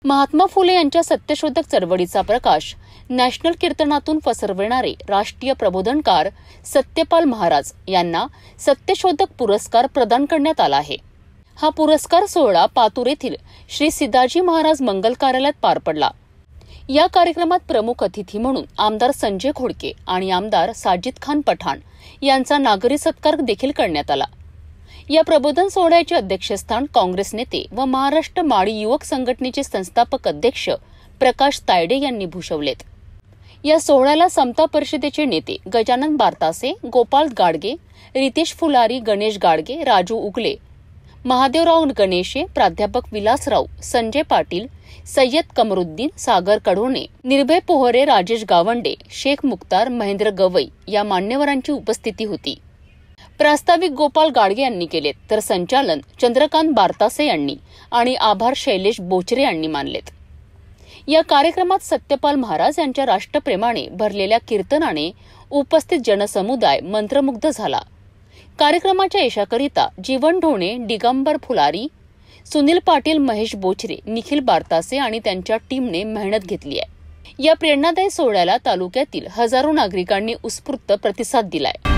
महात्मा फुले यांच्या सत्यशोधक चळवळीचा प्रकाश नॅशनल कीर्तनातून पसरविणारे राष्ट्रीय प्रबोधनकार सत्यपाल महाराज यांना सत्यशोधक पुरस्कार प्रदान करण्यात आला आहे। हा पुरस्कार सोहळा पातूर येथील श्री सिद्धाजी महाराज मंगल कार्यालयात पार पडला। या कार्यक्रमात प्रमुख अतिथी म्हणून आमदार संजय खोडके आणि आमदार साजिद खान पठाण यांचा नागरी सत्कार देखील करण्यात आला। या प्रबोधन सोहळ्याचे अध्यक्षस्थान काँग्रेस नेते व महाराष्ट्र माळी युवक संघटनेचे संस्थापक अध्यक्ष प्रकाश तायडे यांनी भूषवलेत। या सोहळ्याला समता परिषदेचे नेते गजानन बारतासे, गोपाल गाडगे, रितेश फुलारी, गणेश गाडगे, राजू उगले, महादेवराव गणेशे, प्राध्यापक विलासराव, संजय पाटील, सय्यद कमरुद्दीन, सागर कडोणे, निर्भय पोहरे, राजेश गावंडे, शेख मुख्तार, महेंद्र गवई या मान्यवरांची उपस्थिती होती। प्रास्ताविक गोपाल गाडगे यांनी केलेत, तर संचालन चंद्रकांत बारतासे यांनी आणि आभार शैलेश बोचरे यांनी मानलेत। या कार्यक्रमात सत्यपाल महाराज यांच्या राष्ट्रप्रेमाने भरलेल्या कीर्तनाने उपस्थित जनसमुदाय मंत्रमुग्ध झाला। कार्यक्रमाच्या यशाकरिता जीवन ढोणे, दिगंबर फुलारी, सुनील पाटील, महेश बोचरे, निखिल बारतासे आणि त्यांच्या टीमने मेहनत घेतली आहे। या प्रेरणादायी सोहळ्याला तालुक्यातील हजारो नागरिकांनी उत्स्फूर्त प्रतिसाद दिलाय।